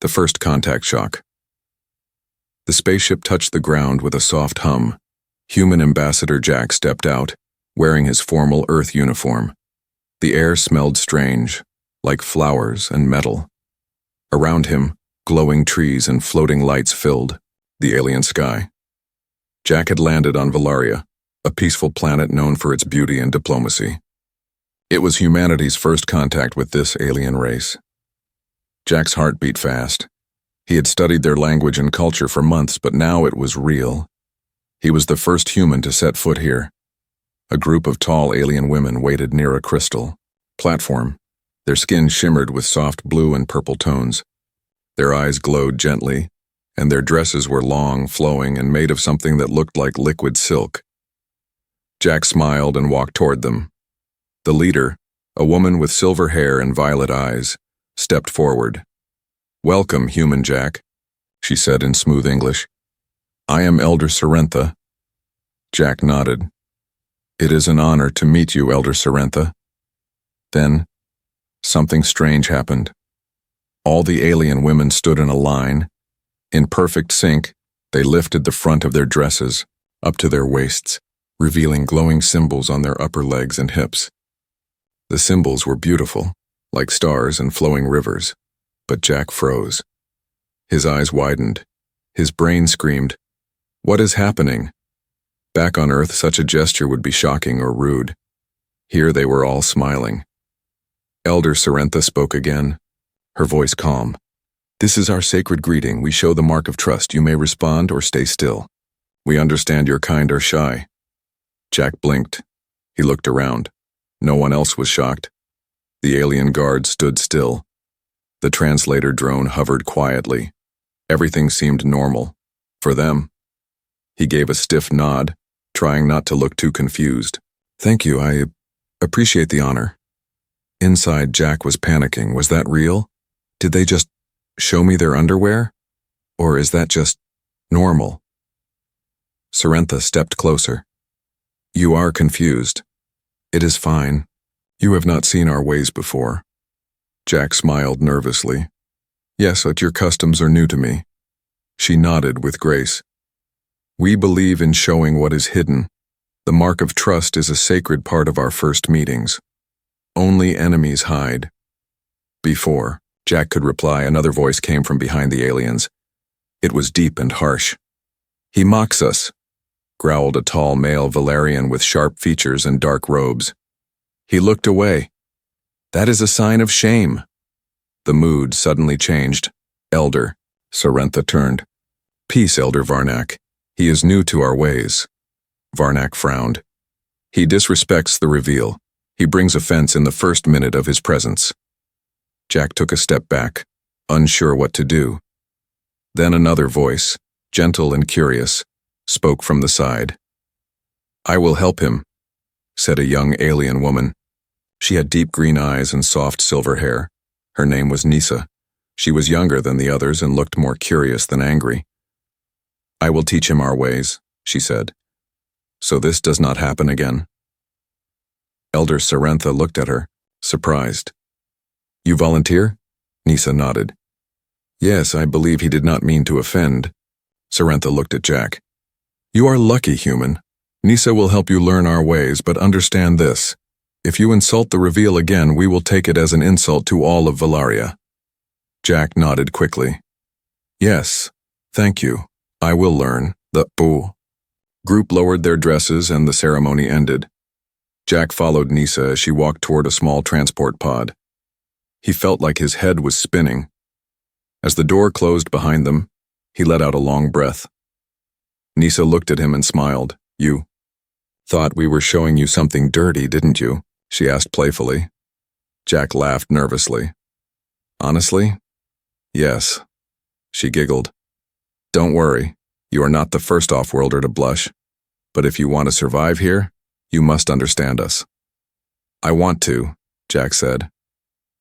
The first contact shock. The spaceship touched the ground with a soft hum. Human Ambassador Jack stepped out, wearing his formal Earth uniform. The air smelled strange, like flowers and metal. Around him, glowing trees and floating lights filled the alien sky. Jack had landed on Velarria, a peaceful planet known for its beauty and diplomacy. It was humanity's first contact with this alien race. Jack's heart beat fast. He had studied their language and culture for months, but now it was real. He was the first human to set foot here. A group of tall alien women waited near a crystal platform. Their skin shimmered with soft blue and purple tones. Their eyes glowed gently, and their dresses were long, flowing, and made of something that looked like liquid silk. Jack smiled and walked toward them. The leader, a woman with silver hair and violet eyes, stepped forward. "Welcome, human Jack," she said in smooth English. "I am Elder Sorrentha." Jack nodded. "It is an honor to meet you, Elder Sorrentha." Then, something strange happened. All the alien women stood in a line. In perfect sync, they lifted the front of their dresses up to their waists, revealing glowing symbols on their upper legs and hips. The symbols were beautiful, like stars and flowing rivers, but Jack froze. His eyes widened. His brain screamed, "What is happening?" Back on Earth, such a gesture would be shocking or rude. Here they were all smiling. Elder Sorrentha spoke again, her voice calm. "This is our sacred greeting. We show the mark of trust. You may respond or stay still. We understand your kind are shy." Jack blinked. He looked around. No one else was shocked. The alien guard stood still. The translator drone hovered quietly. Everything seemed normal. For them. He gave a stiff nod, trying not to look too confused. "Thank you, I appreciate the honor." Inside, Jack was panicking. Was that real? Did they just show me their underwear? Or is that just normal? Sorrentha stepped closer. "You are confused. It is fine. You have not seen our ways before." Jack smiled nervously. "Yes, but your customs are new to me." She nodded with grace. "We believe in showing what is hidden. The mark of trust is a sacred part of our first meetings. Only enemies hide." Before Jack could reply, another voice came from behind the aliens. It was deep and harsh. "He mocks us," growled a tall male Valerian with sharp features and dark robes. He looked away. "That is a sign of shame." The mood suddenly changed. "Elder," Sorrentha turned. "Peace, Elder Varnak. He is new to our ways." Varnak frowned. "He disrespects the reveal. He brings offense in the first minute of his presence." Jack took a step back, unsure what to do. Then another voice, gentle and curious, spoke from the side. "I will help him," said a young alien woman. She had deep green eyes and soft silver hair. Her name was Nisa. She was younger than the others and looked more curious than angry. "I will teach him our ways," she said. "So this does not happen again." Elder Sorrentha looked at her, surprised. "You volunteer?" Nisa nodded. "Yes, I believe he did not mean to offend." Sorrentha looked at Jack. "You are lucky, human. Nisa will help you learn our ways, but understand this. If you insult the reveal again, we will take it as an insult to all of Velarria." Jack nodded quickly. "Yes, thank you. I will learn." The group lowered their dresses and the ceremony ended. Jack followed Nisa as she walked toward a small transport pod. He felt like his head was spinning. As the door closed behind them, he let out a long breath. Nisa looked at him and smiled. "You thought we were showing you something dirty, didn't you?" she asked playfully. Jack laughed nervously. "Honestly? Yes." She giggled. "Don't worry, you are not the first off-worlder to blush. But if you want to survive here, you must understand us." "I want to," Jack said.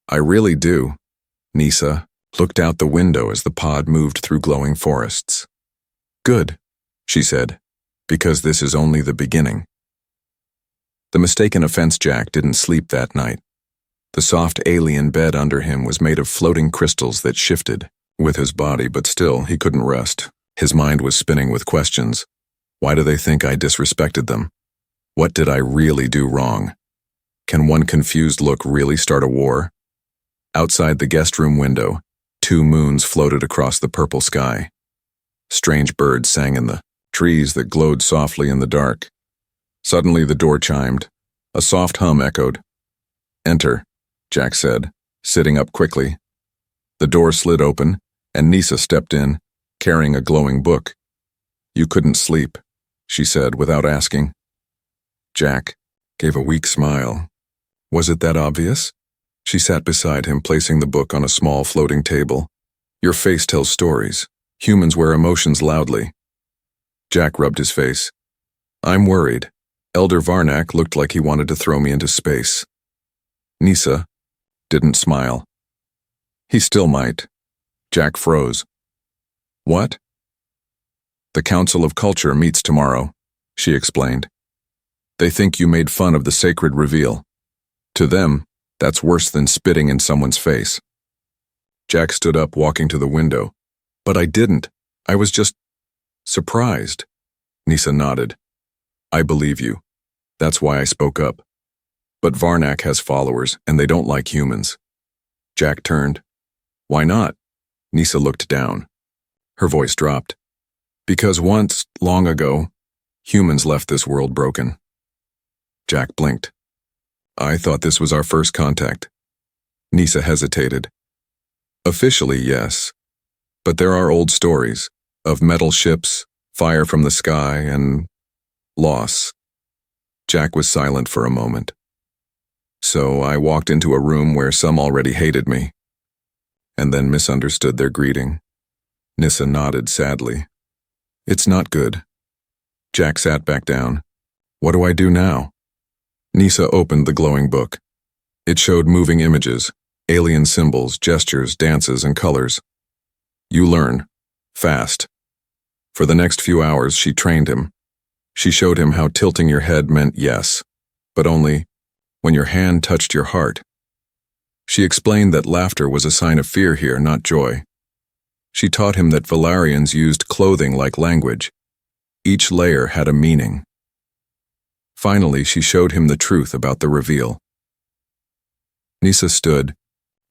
"I really do." Nisa looked out the window as the pod moved through glowing forests. "Good," she said, "because this is only the beginning." The mistaken offense Jack didn't sleep that night. The soft alien bed under him was made of floating crystals that shifted, with his body, but still, he couldn't rest. His mind was spinning with questions. Why do they think I disrespected them? What did I really do wrong? Can one confused look really start a war? Outside the guest room window, 2 moons floated across the purple sky. Strange birds sang in the trees that glowed softly in the dark. Suddenly the door chimed. A soft hum echoed. "Enter," Jack said, sitting up quickly. The door slid open, and Nisa stepped in, carrying a glowing book. "You couldn't sleep," she said without asking. Jack gave a weak smile. Was it that obvious? She sat beside him, placing the book on a small floating table. "Your face tells stories. Humans wear emotions loudly." Jack rubbed his face. "I'm worried. Elder Varnak looked like he wanted to throw me into space." Nisa didn't smile. "He still might." Jack froze. "What?" "The Council of Culture meets tomorrow," she explained. "They think you made fun of the sacred reveal. To them, that's worse than spitting in someone's face." Jack stood up, walking to the window. "But I didn't. I was just surprised." Nisa nodded. "I believe you. That's why I spoke up. But Varnak has followers, and they don't like humans." Jack turned. "Why not?" Nisa looked down. Her voice dropped. "Because once, long ago, humans left this world broken." Jack blinked. "I thought this was our first contact." Nisa hesitated. "Officially, yes. But there are old stories of metal ships, fire from the sky, and loss." Jack was silent for a moment. "So I walked into a room where some already hated me, and then misunderstood their greeting." Nisa nodded sadly. "It's not good." Jack sat back down. "What do I do now?" Nisa opened the glowing book. It showed moving images, alien symbols, gestures, dances, and colors. "You learn. Fast." For the next few hours, she trained him. She showed him how tilting your head meant yes, but only when your hand touched your heart. She explained that laughter was a sign of fear here, not joy. She taught him that Velarians used clothing like language. Each layer had a meaning. Finally, she showed him the truth about the reveal. Nisa stood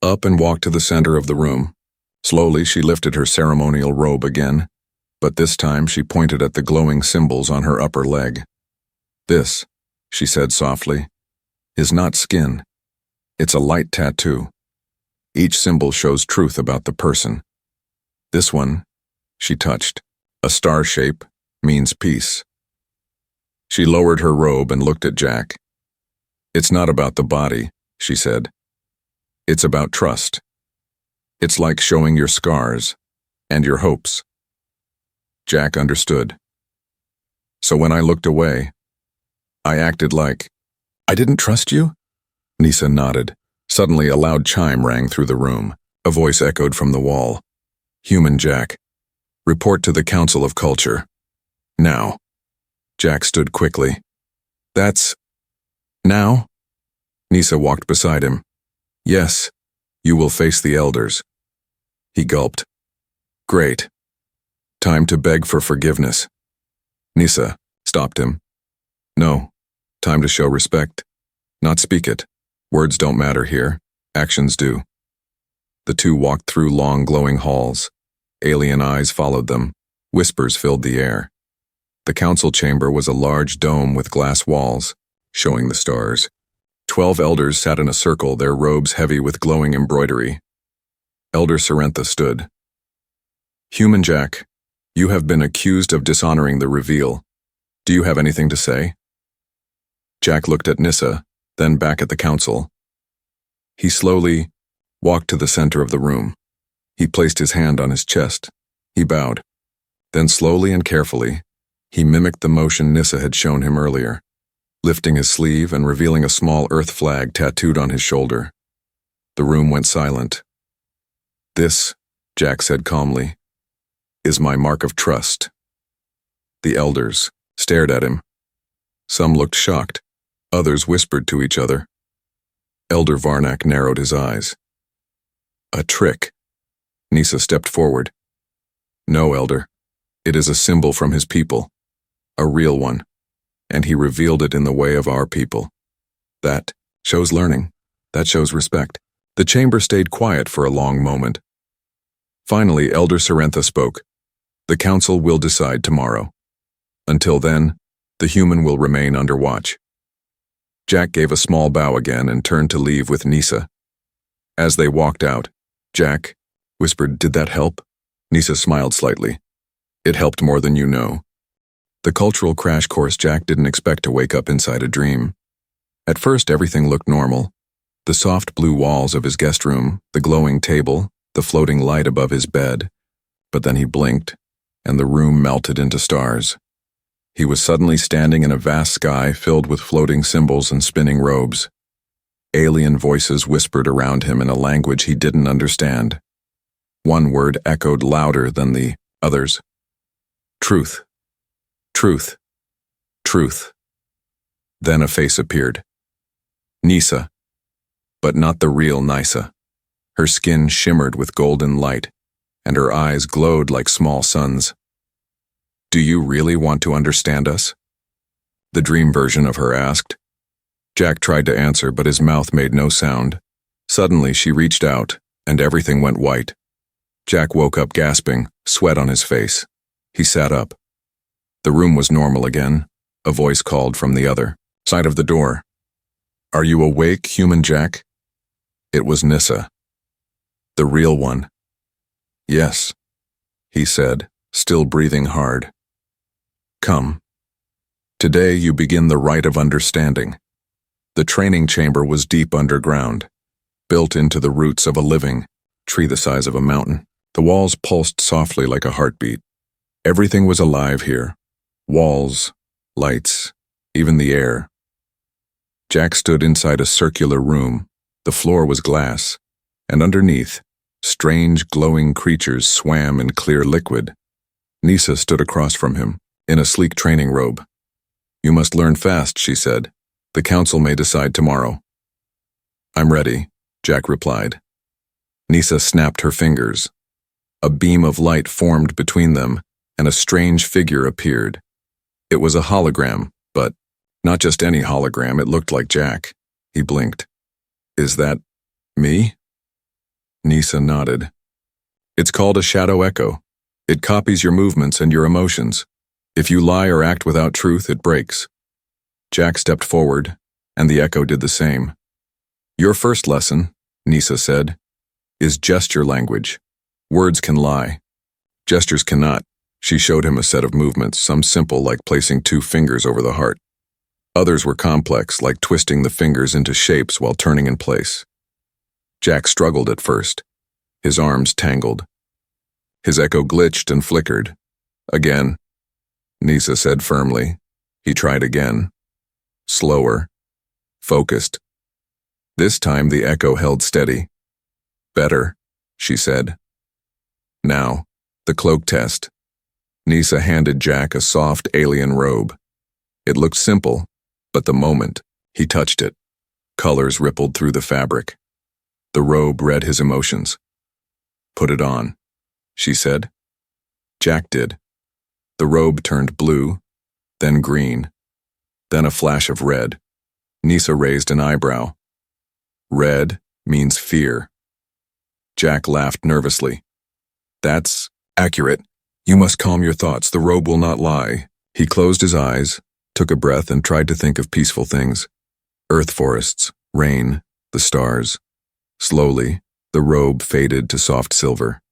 up and walked to the center of the room. Slowly, she lifted her ceremonial robe again, but this time she pointed at the glowing symbols on her upper leg. "This," she said softly, "is not skin. It's a light tattoo. Each symbol shows truth about the person. This one," she touched, "a star shape, means peace." She lowered her robe and looked at Jack. "It's not about the body," she said. "It's about trust. It's like showing your scars and your hopes." Jack understood. "So when I looked away, I acted like I didn't trust you?" Nisa nodded. Suddenly a loud chime rang through the room. A voice echoed from the wall. "Human Jack. Report to the Council of Culture. Now." Jack stood quickly. "That's now?" Nisa walked beside him. "Yes, you will face the elders." He gulped. "Great. Time to beg for forgiveness." Nisa stopped him. "No, time to show respect. Not speak it. Words don't matter here. Actions do." The two walked through long glowing halls. Alien eyes followed them. Whispers filled the air. The council chamber was a large dome with glass walls, showing the stars. 12 elders sat in a circle, their robes heavy with glowing embroidery. Elder Sorrentha stood. "Human Jack, you have been accused of dishonoring the reveal. Do you have anything to say?" Jack looked at Nisa, then back at the council. He slowly walked to the center of the room. He placed his hand on his chest. He bowed. Then slowly and carefully, he mimicked the motion Nisa had shown him earlier, lifting his sleeve and revealing a small earth flag tattooed on his shoulder. The room went silent. "This," Jack said calmly, "is my mark of trust." The elders stared at him. Some looked shocked. Others whispered to each other. Elder Varnak narrowed his eyes. "A trick," Nisa stepped forward. No, Elder. It is a symbol from his people. A real one. And he revealed it in the way of our people. That shows learning. That shows respect. The chamber stayed quiet for a long moment. Finally, Elder Sorrentha spoke. The council will decide tomorrow. Until then, the human will remain under watch. Jack gave a small bow again and turned to leave with Nisa. As they walked out, Jack whispered, "Did that help?" Nisa smiled slightly. "It helped more than you know." The cultural crash course Jack didn't expect to wake up inside a dream. At first, everything looked normal. The soft blue walls of his guest room, the glowing table, the floating light above his bed. But then he blinked, and the room melted into stars. He was suddenly standing in a vast sky filled with floating symbols and spinning robes. Alien voices whispered around him in a language he didn't understand. One word echoed louder than the others. Truth. Truth. Truth. Then a face appeared. Nisa. But not the real Nisa. Her skin shimmered with golden light, and her eyes glowed like small suns. "Do you really want to understand us?" the dream version of her asked. Jack tried to answer, but his mouth made no sound. Suddenly, she reached out, and everything went white. Jack woke up gasping, sweat on his face. He sat up. The room was normal again. A voice called from the other side of the door. "Are you awake, human Jack?" It was Nisa. The real one. "Yes," he said, still breathing hard. "Come. Today you begin the rite of understanding." The training chamber was deep underground, built into the roots of a living tree the size of a mountain. The walls pulsed softly like a heartbeat. Everything was alive here. Walls, lights, even the air. Jack stood inside a circular room. The floor was glass, and underneath, strange glowing creatures swam in clear liquid. Nisa stood across from him, in a sleek training robe. "You must learn fast," she said. "The council may decide tomorrow." "I'm ready," Jack replied. Nisa snapped her fingers. A beam of light formed between them, and a strange figure appeared. It was a hologram, but not just any hologram. It looked like Jack. He blinked. "Is that me?" Nisa nodded. "It's called a shadow echo. It copies your movements and your emotions. If you lie or act without truth, it breaks." Jack stepped forward, and the echo did the same. "Your first lesson," Nisa said, "is gesture language. Words can lie. Gestures cannot." She showed him a set of movements, some simple like placing 2 fingers over the heart. Others were complex, like twisting the fingers into shapes while turning in place. Jack struggled at first. His arms tangled. His echo glitched and flickered. "Again," Nisa said firmly. He tried again. Slower. Focused. This time the echo held steady. "Better," she said. "Now, the cloak test." Nisa handed Jack a soft alien robe. It looked simple, but the moment he touched it, colors rippled through the fabric. The robe read his emotions. "Put it on," she said. Jack did. The robe turned blue, then green, then a flash of red. Nisa raised an eyebrow. "Red means fear." Jack laughed nervously. "That's accurate. You must calm your thoughts. The robe will not lie." He closed his eyes, took a breath, and tried to think of peaceful things. Earth forests, rain, the stars. Slowly, the robe faded to soft silver.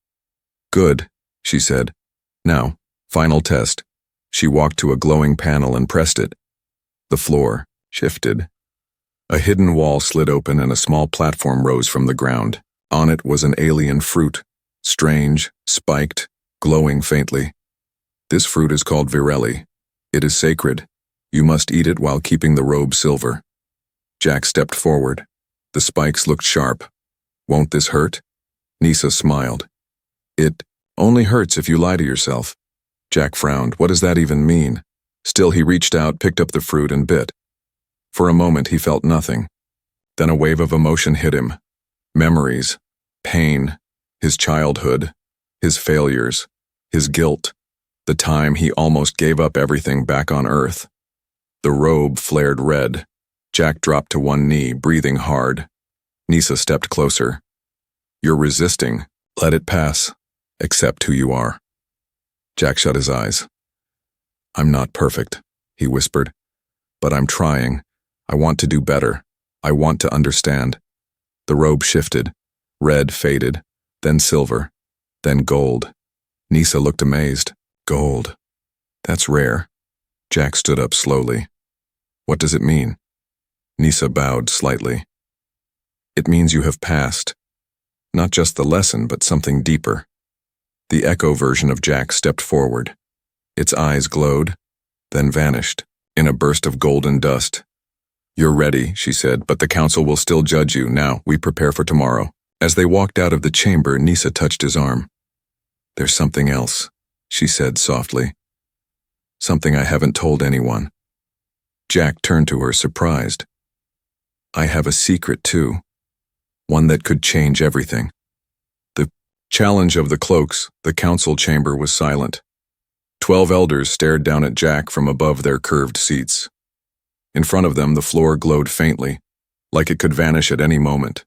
"Good," she said. "Now, final test." She walked to a glowing panel and pressed it. The floor shifted. A hidden wall slid open and a small platform rose from the ground. On it was an alien fruit, strange, spiked, glowing faintly. "This fruit is called Velarria. It is sacred. You must eat it while keeping the robe silver." Jack stepped forward. The spikes looked sharp. "Won't this hurt?" Nisa smiled. "It only hurts if you lie to yourself." Jack frowned. What does that even mean? Still, he reached out, picked up the fruit, and bit. For a moment, he felt nothing. Then a wave of emotion hit him. Memories, pain, His childhood, his failures, his guilt, the time he almost gave up everything back on Earth. The robe flared red. Jack dropped to one knee, breathing hard. Nisa stepped closer. You're resisting. Let it pass. Accept who you are. Jack shut his eyes. I'm not perfect, he whispered. But I'm trying. I want to do better. I want to understand. The robe shifted. Red faded, then silver, then gold. Nisa looked amazed. Gold. That's rare. Jack stood up slowly. What does it mean? Nisa bowed slightly. It means you have passed. Not just the lesson, but something deeper. The echo version of Jack stepped forward. Its eyes glowed, then vanished, in a burst of golden dust. You're ready, she said, but the council will still judge you. Now, we prepare for tomorrow. As they walked out of the chamber, Nisa touched his arm. There's something else, she said softly. Something I haven't told anyone. Jack turned to her, surprised. I have a secret, too. One that could change everything. The challenge of the cloaks, the council chamber was silent. 12 elders stared down at Jack from above their curved seats. In front of them, the floor glowed faintly, like it could vanish at any moment.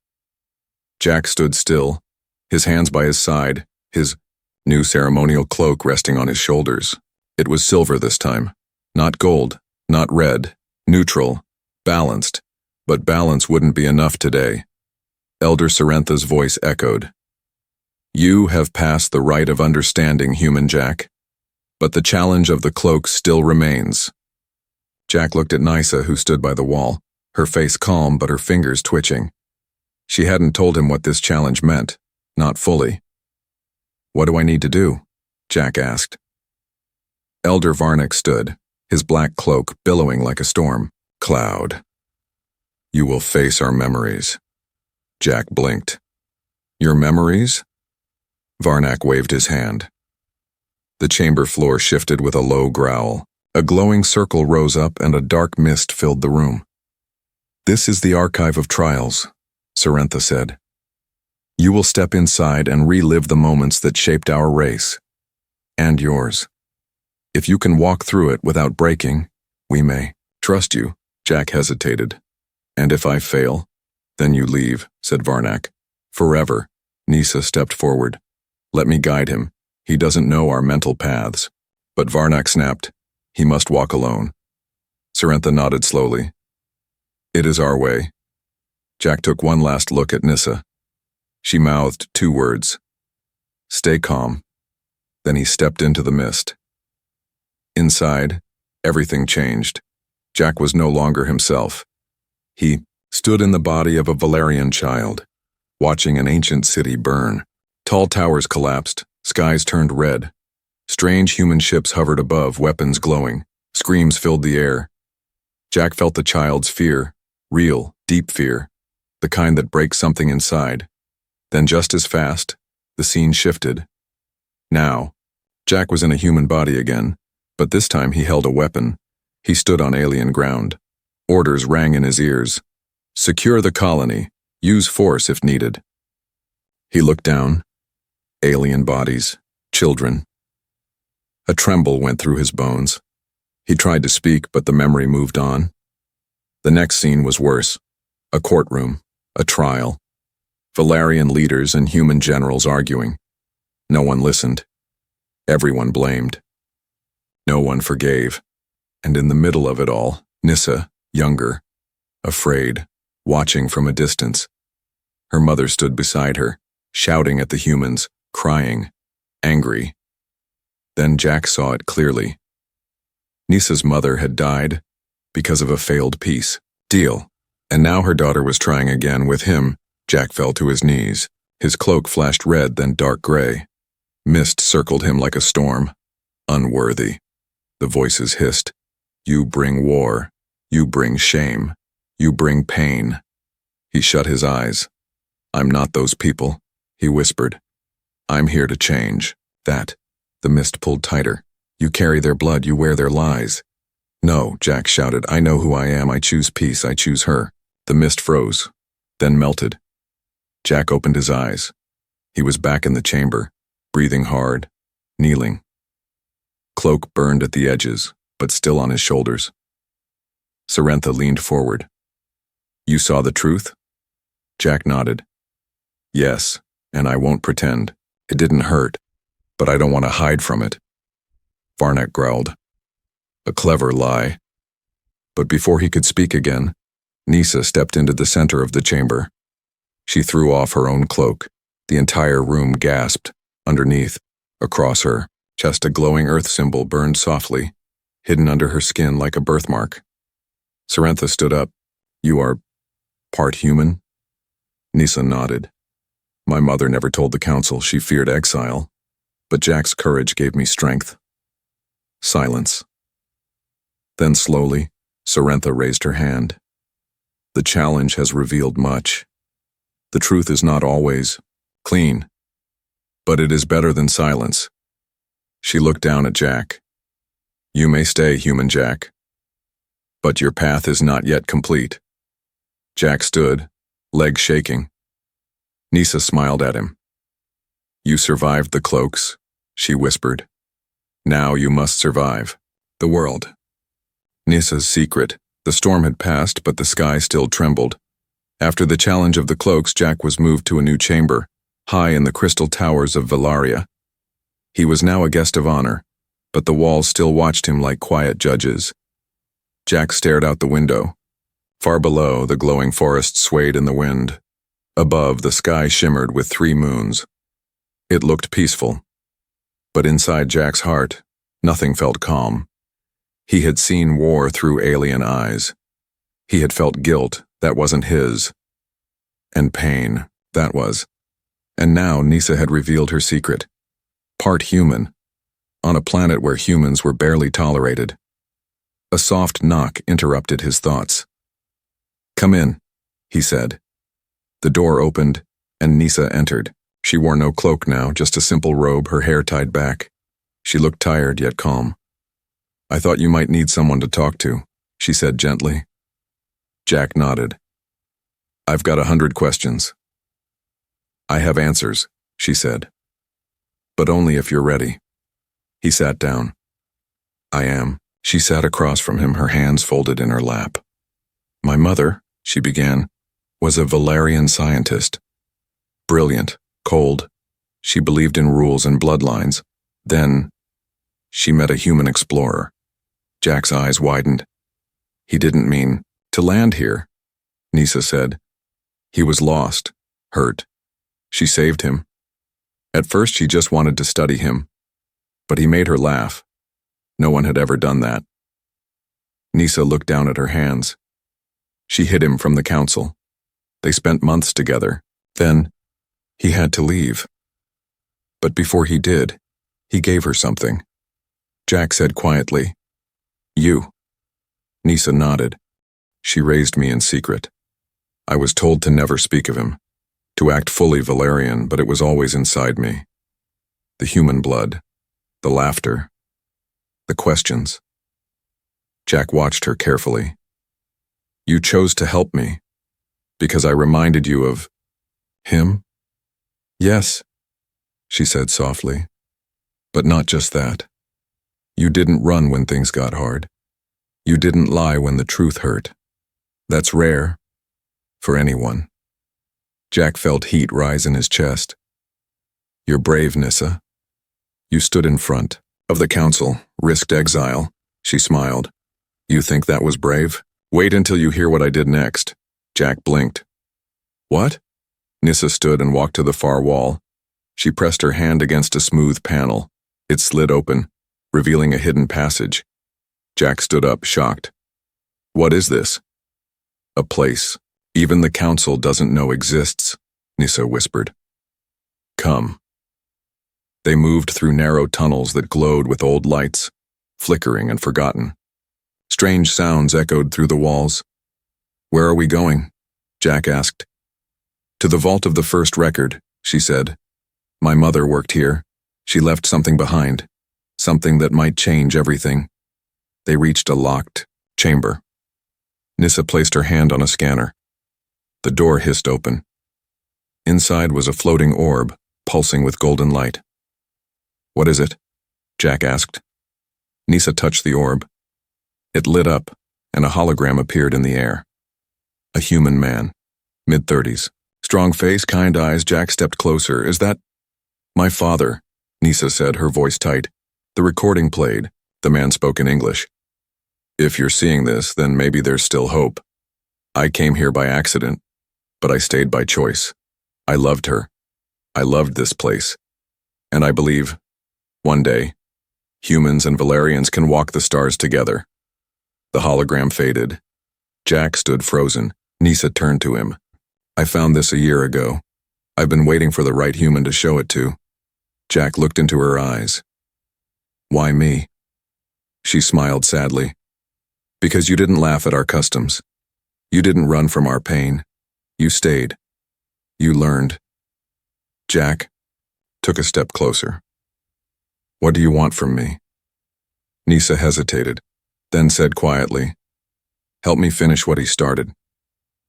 Jack stood still, his hands by his side, his new ceremonial cloak resting on his shoulders. It was silver this time. Not gold, not red, neutral, balanced. But balance wouldn't be enough today. Elder Sorrentha's voice echoed. You have passed the rite of understanding, human Jack. But the challenge of the cloak still remains. Jack looked at Nisa, who stood by the wall, her face calm but her fingers twitching. She hadn't told him what this challenge meant, not fully. What do I need to do? Jack asked. Elder Varnick stood, his black cloak billowing like a storm cloud. You will face our memories. Jack blinked. Your memories? Varnack waved his hand. The chamber floor shifted with a low growl. A glowing circle rose up and a dark mist filled the room. This is the archive of trials, Sorrentha said. You will step inside and relive the moments that shaped our race. And yours. If you can walk through it without breaking, we may trust you. Jack hesitated. And if I fail, then you leave, said Varnack. Forever. Nisa stepped forward. Let me guide him. He doesn't know our mental paths. But Varnack snapped. He must walk alone. Sorrentha nodded slowly. It is our way. Jack took one last look at Nisa. She mouthed 2 words. Stay calm. Then he stepped into the mist. Inside, everything changed. Jack was no longer himself. He stood in the body of a Velarrian child, watching an ancient city burn. Tall towers collapsed, skies turned red. Strange human ships hovered above, weapons glowing. Screams filled the air. Jack felt the child's fear, real, deep fear, the kind that breaks something inside. Then just as fast, the scene shifted. Now, Jack was in a human body again, but this time he held a weapon. He stood on alien ground. Orders rang in his ears. Secure the colony. Use force if needed. He looked down. Alien bodies. Children. A tremble went through his bones. He tried to speak, but the memory moved on. The next scene was worse. A courtroom. A trial. Velarrian leaders and human generals arguing. No one listened. Everyone blamed. No one forgave. And in the middle of it all, Nisa, younger, afraid, watching from a distance. Her mother stood beside her, shouting at the humans, crying, angry. Then Jack saw it clearly. Nisa's mother had died because of a failed peace deal, and now her daughter was trying again with him. Jack fell to his knees. His cloak flashed red, then dark gray. Mist circled him like a storm. Unworthy. The voices hissed. You bring war. You bring shame. You bring pain. He shut his eyes. I'm not those people, he whispered. I'm here to change. That. The mist pulled tighter. You carry their blood, you wear their lies. No, Jack shouted. I know who I am. I choose peace. I choose her. The mist froze, then melted. Jack opened his eyes. He was back in the chamber, breathing hard, kneeling. Cloak burned at the edges, but still on his shoulders. Sarentha leaned forward. "You saw the truth?" Jack nodded. "Yes, and I won't pretend. It didn't hurt, but I don't want to hide from it." Varnak growled. "A clever lie." But before he could speak again, Nisa stepped into the center of the chamber. She threw off her own cloak. The entire room gasped. Underneath, across her chest, a glowing earth symbol burned softly, hidden under her skin like a birthmark. Sarentha stood up. "You are part human?" Nisa nodded. "My mother never told the council she feared exile, but Jack's courage gave me strength." Silence. Then slowly, Sarentha raised her hand. "The challenge has revealed much. The truth is not always clean, but it is better than silence." She looked down at Jack. "You may stay, human Jack, but your path is not yet complete." Jack stood, legs shaking. Nisa smiled at him. "You survived the cloaks," she whispered. "Now you must survive the world." Nisa's secret. The storm had passed, but the sky still trembled. After the challenge of the cloaks, Jack was moved to a new chamber, high in the crystal towers of Velarria. He was now a guest of honor, but the walls still watched him like quiet judges. Jack stared out the window. Far below, the glowing forest swayed in the wind. Above, the sky shimmered with 3 moons. It looked peaceful. But inside Jack's heart, nothing felt calm. He had seen war through alien eyes. He had felt guilt that wasn't his. And pain, that was. And now Nisa had revealed her secret. Part human, on a planet where humans were barely tolerated. A soft knock interrupted his thoughts. "Come in," he said. The door opened, and Nisa entered. She wore no cloak now, just a simple robe, her hair tied back. She looked tired yet calm. "I thought you might need someone to talk to," she said gently. Jack nodded. "I've got 100 questions." "I have answers," she said. "But only if you're ready." He sat down. "I am." She sat across from him, her hands folded in her lap. "My mother," she began, "was a Valerian scientist. Brilliant, cold. She believed in rules and bloodlines. Then, she met a human explorer." Jack's eyes widened. "He didn't mean to land here," Nisa said. "He was lost, hurt. She saved him. At first she just wanted to study him, but he made her laugh. No one had ever done that." Nisa looked down at her hands. She hid him from the council. They spent months together. Then, he had to leave. But before he did, he gave her something. Jack said quietly, "You." Nisa nodded. "She raised me in secret. I was told to never speak of him, to act fully Valerian, but it was always inside me. The human blood, the laughter, the questions." Jack watched her carefully. "You chose to help me, because I reminded you of him?" "Yes," she said softly. "But not just that. You didn't run when things got hard. You didn't lie when the truth hurt. That's rare, for anyone." Jack felt heat rise in his chest. "You're brave, Nisa. You stood in front of the council, risked exile." She smiled. "You think that was brave? Wait until you hear what I did next." Jack blinked. "What?" Nisa stood and walked to the far wall. She pressed her hand against a smooth panel. It slid open, revealing a hidden passage. Jack stood up, shocked. "What is this?" "A place even the council doesn't know exists," Nisa whispered. "Come." They moved through narrow tunnels that glowed with old lights, flickering and forgotten. Strange sounds echoed through the walls. "Where are we going?" Jack asked. "To the vault of the first record," she said. "My mother worked here. She left something behind, something that might change everything." They reached a locked chamber. Nisa placed her hand on a scanner. The door hissed open. Inside was a floating orb, pulsing with golden light. "What is it?" Jack asked. Nisa touched the orb. It lit up, and a hologram appeared in the air. A human man, mid-30s. Strong face, kind eyes. Jack stepped closer. "Is that—" "My father," Nisa said, her voice tight. The recording played. The man spoke in English. "If you're seeing this, then maybe there's still hope. I came here by accident, but I stayed by choice. I loved her. I loved this place. And I believe, one day, humans and Velarians can walk the stars together." The hologram faded. Jack stood frozen. Nisa turned to him. "I found this a year ago. I've been waiting for the right human to show it to." Jack looked into her eyes. "Why me?" She smiled sadly. "Because you didn't laugh at our customs. You didn't run from our pain. You stayed. You learned." Jack took a step closer. "What do you want from me?" Nisa hesitated, then said quietly, "Help me finish what he started."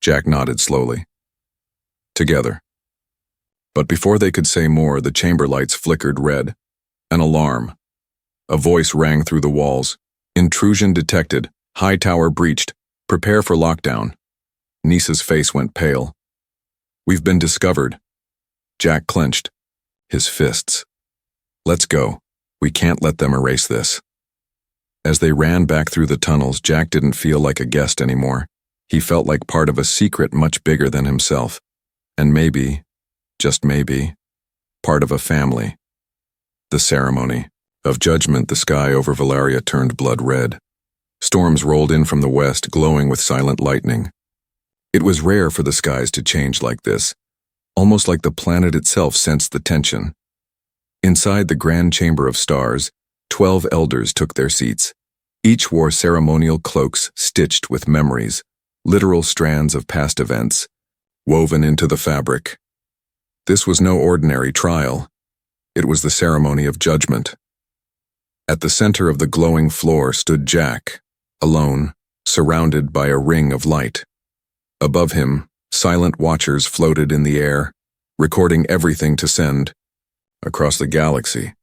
Jack nodded slowly. "Together." But before they could say more, the chamber lights flickered red. An alarm. A voice rang through the walls. "Intrusion detected. High tower breached. Prepare for lockdown." Nisa's face went pale. "We've been discovered." Jack clenched his fists. "Let's go. We can't let them erase this." As they ran back through the tunnels, Jack didn't feel like a guest anymore. He felt like part of a secret much bigger than himself. And maybe, just maybe, part of a family. The ceremony of judgment. The sky over Velarria turned blood red. Storms rolled in from the west, glowing with silent lightning. It was rare for the skies to change like this, almost like the planet itself sensed the tension. Inside the grand chamber of stars, 12 elders took their seats. Each wore ceremonial cloaks stitched with memories, literal strands of past events, woven into the fabric. This was no ordinary trial. It was the ceremony of judgment. At the center of the glowing floor stood Jack, alone, surrounded by a ring of light. Above him, silent watchers floated in the air, recording everything to send across the galaxy.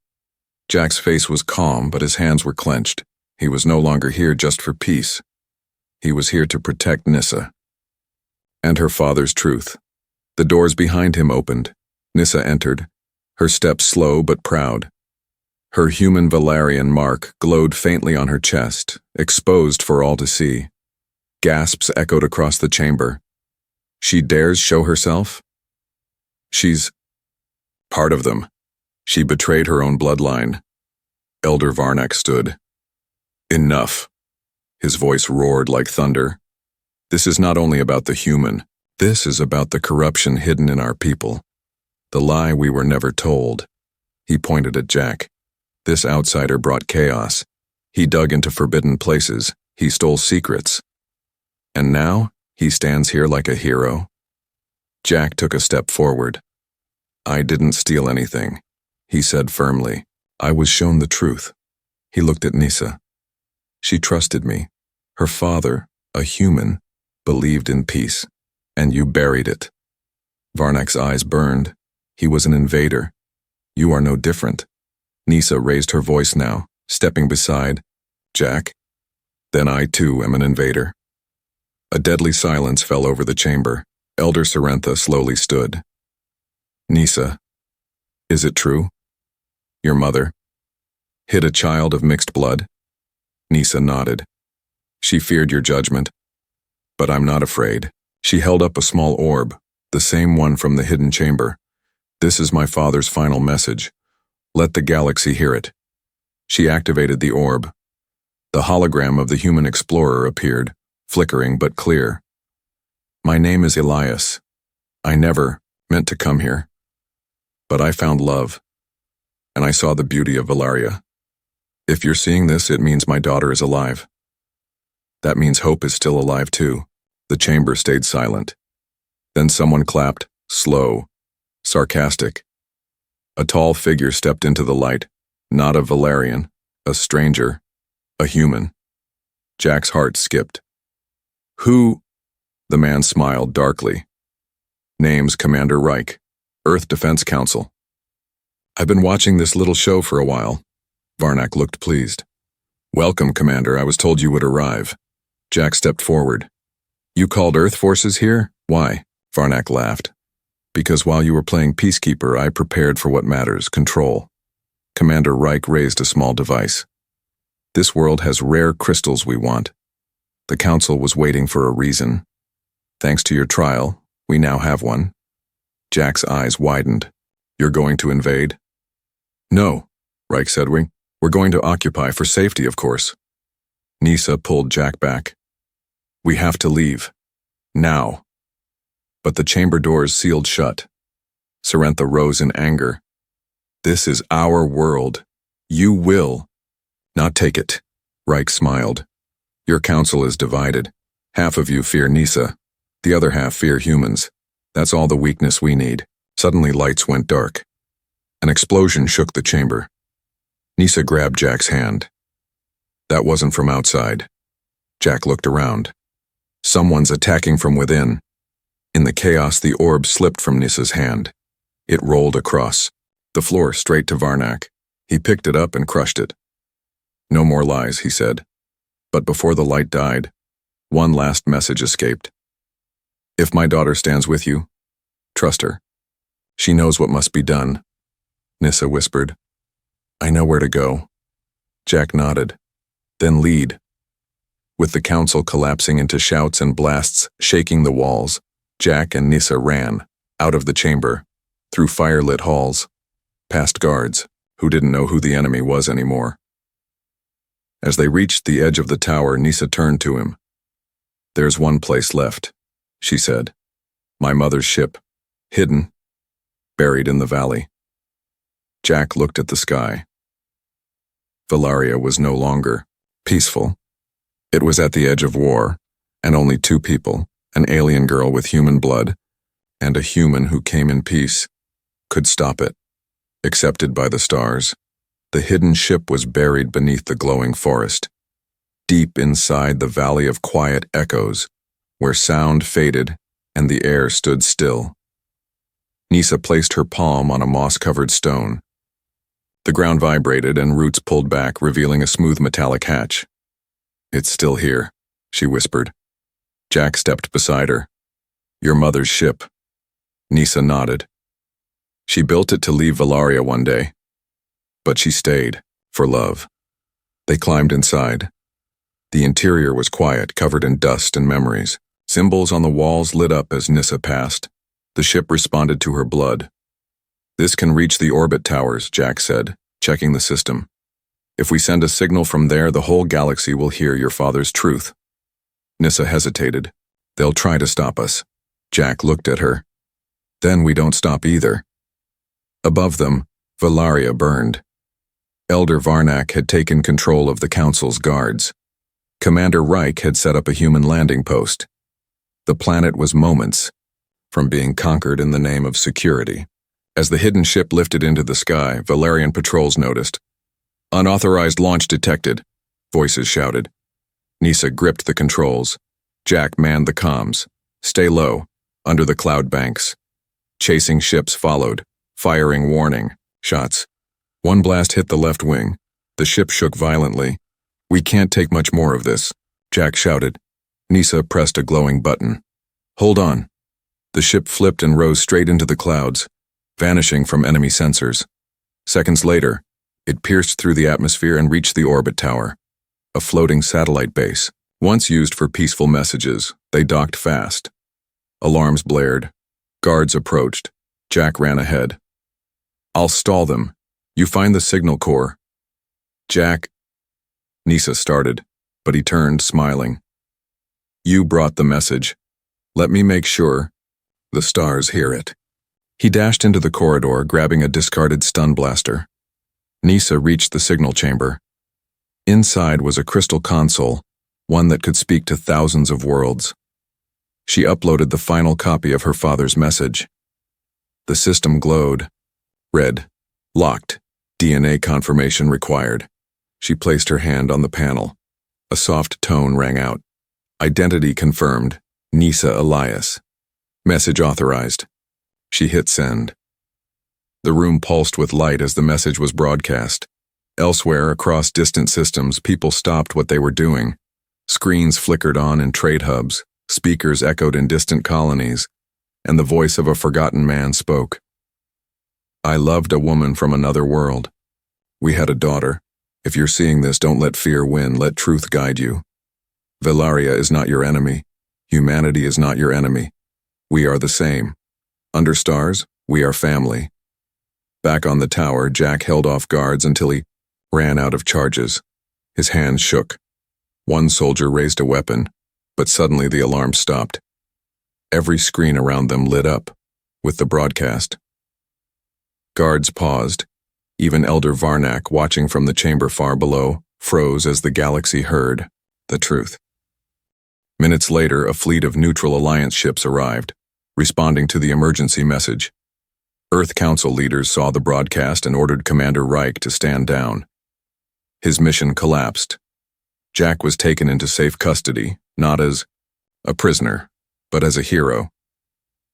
Jack's face was calm, but his hands were clenched. He was no longer here just for peace. He was here to protect Nissa and her father's truth. The doors behind him opened. Nissa entered, her steps slow but proud. Her human Velarrian mark glowed faintly on her chest, exposed for all to see. Gasps echoed across the chamber. She dares show herself? She's part of them. She betrayed her own bloodline. Elder Varnak stood. "Enough." His voice roared like thunder. "This is not only about the human. This is about the corruption hidden in our people. The lie we were never told." He pointed at Jack. "This outsider brought chaos. He dug into forbidden places. He stole secrets. And now, he stands here like a hero." Jack took a step forward. "I didn't steal anything," he said firmly. "I was shown the truth." He looked at Nissa. "She trusted me. Her father, a human, believed in peace. And you buried it." Varnak's eyes burned. "He was an invader. You are no different." Nissa raised her voice now, stepping beside Jack. "Then I too am an invader." A deadly silence fell over the chamber. Elder Sorrentha slowly stood. "Nissa, is it true? Your mother hid a child of mixed blood?" Nissa nodded. "She feared your judgment. But I'm not afraid." She held up a small orb, the same one from the hidden chamber. "This is my father's final message. Let the galaxy hear it." She activated the orb. The hologram of the human explorer appeared, flickering but clear. "My name is Elias. I never meant to come here. But I found love, and I saw the beauty of Velarria. If you're seeing this, it means my daughter is alive. That means hope is still alive too." The chamber stayed silent. Then someone clapped, slow, sarcastic. A tall figure stepped into the light, not a Velarrian, a stranger, a human. Jack's heart skipped. "Who?" The man smiled darkly. "Name's Commander Reich, Earth Defense Council." I've been watching this little show for a while. Varnak looked pleased. Welcome, Commander. I was told you would arrive. Jack stepped forward. You called Earth forces here? Why? Varnak laughed. Because while you were playing peacekeeper, I prepared for what matters, control. Commander Reich raised a small device. This world has rare crystals we want. The Council was waiting for a reason. Thanks to your trial, we now have one. Jack's eyes widened. You're going to invade? No, Reich said. We're going to occupy for safety, of course. Nisa pulled Jack back. We have to leave. Now. But the chamber doors sealed shut. Sorrentha rose in anger. This is our world. You will not take it. Reich smiled. Your council is divided. Half of you fear Nisa. The other half fear humans. That's all the weakness we need. Suddenly lights went dark. An explosion shook the chamber. Nisa grabbed Jack's hand. That wasn't from outside. Jack looked around. Someone's attacking from within. In the chaos, the orb slipped from Nisa's hand. It rolled across the floor straight to Varnak. He picked it up and crushed it. No more lies, he said. But before the light died, one last message escaped. If my daughter stands with you, trust her. She knows what must be done. Nisa whispered. I know where to go. Jack nodded. Then lead. With the council collapsing into shouts and blasts shaking the walls, Jack and Nisa ran, out of the chamber, through fire-lit halls, past guards, who didn't know who the enemy was anymore. As they reached the edge of the tower, Nisa turned to him. There's one place left, she said. My mother's ship, hidden, buried in the valley. Jack looked at the sky. Velarria was no longer peaceful. It was at the edge of war, and only two people, an alien girl with human blood, and a human who came in peace, could stop it. Accepted by the stars, the hidden ship was buried beneath the glowing forest, deep inside the valley of quiet echoes, where sound faded and the air stood still. Nisa placed her palm on a moss-covered stone. The ground vibrated and roots pulled back, revealing a smooth metallic hatch. It's still here, she whispered. Jack stepped beside her. Your mother's ship. Nisa nodded. She built it to leave Velarria one day. But she stayed, for love. They climbed inside. The interior was quiet, covered in dust and memories. Symbols on the walls lit up as Nisa passed. The ship responded to her blood. This can reach the orbit towers, Jack said, checking the system. If we send a signal from there, the whole galaxy will hear your father's truth. Nisa hesitated. They'll try to stop us. Jack looked at her. Then we don't stop either. Above them, Velarria burned. Elder Varnak had taken control of the Council's guards. Commander Reich had set up a human landing post. The planet was moments from being conquered in the name of security. As the hidden ship lifted into the sky, Valerian patrols noticed. Unauthorized launch detected, voices shouted. Nisa gripped the controls. Jack manned the comms. Stay low, under the cloud banks. Chasing ships followed, firing warning shots. One blast hit the left wing. The ship shook violently. We can't take much more of this, Jack shouted. Nisa pressed a glowing button. Hold on. The ship flipped and rose straight into the clouds, vanishing from enemy sensors. Seconds later, it pierced through the atmosphere and reached the orbit tower, a floating satellite base. Once used for peaceful messages, they docked fast. Alarms blared. Guards approached. Jack ran ahead. I'll stall them. You find the signal core. Jack. Nisa started, but he turned, smiling. You brought the message. Let me make sure the stars hear it. He dashed into the corridor, grabbing a discarded stun blaster. Nisa reached the signal chamber. Inside was a crystal console, one that could speak to thousands of worlds. She uploaded the final copy of her father's message. The system glowed. Red. Locked. DNA confirmation required. She placed her hand on the panel. A soft tone rang out. Identity confirmed. Nisa Elias. Message authorized. She hit send. The room pulsed with light as the message was broadcast. Elsewhere, across distant systems, people stopped what they were doing. Screens flickered on in trade hubs, speakers echoed in distant colonies, and the voice of a forgotten man spoke. I loved a woman from another world. We had a daughter. If you're seeing this, don't let fear win, let truth guide you. Velarria is not your enemy. Humanity is not your enemy. We are the same. Under stars, we are family. Back on the tower, Jack held off guards until he ran out of charges. His hands shook. One soldier raised a weapon, but suddenly the alarm stopped. Every screen around them lit up with the broadcast. Guards paused. Even Elder Varnak, watching from the chamber far below, froze as the galaxy heard the truth. Minutes later, a fleet of neutral alliance ships arrived, responding to the emergency message. Earth Council leaders saw the broadcast and ordered Commander Reich to stand down. His mission collapsed. Jack was taken into safe custody, not as a prisoner, but as a hero.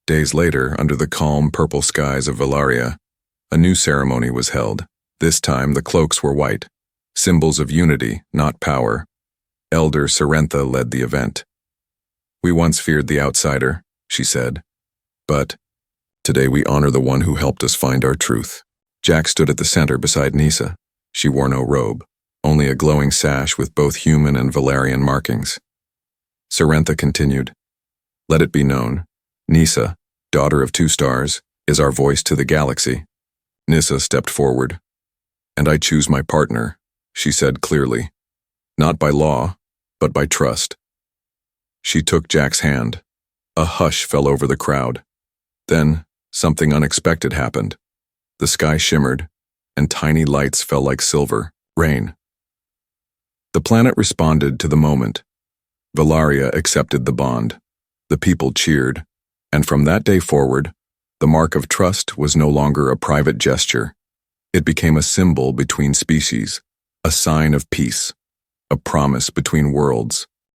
Days later, under the calm purple skies of Velarria, a new ceremony was held. This time, the cloaks were white, symbols of unity, not power. Elder Sorrentha led the event. We once feared the outsider, she said, but today we honor the one who helped us find our truth. Jack stood at the center beside Nisa. She wore no robe, only a glowing sash with both human and Velarrian markings. Sorrentha continued, Let it be known, Nisa, daughter of 2 stars, is our voice to the galaxy. Nisa stepped forward. And I choose my partner, she said clearly. Not by law, but by trust. She took Jack's hand. A hush fell over the crowd. Then, something unexpected happened. The sky shimmered, and tiny lights fell like silver, rain. The planet responded to the moment. Velarria accepted the bond. The people cheered, and from that day forward, the mark of trust was no longer a private gesture. It became a symbol between species, a sign of peace, a promise between worlds.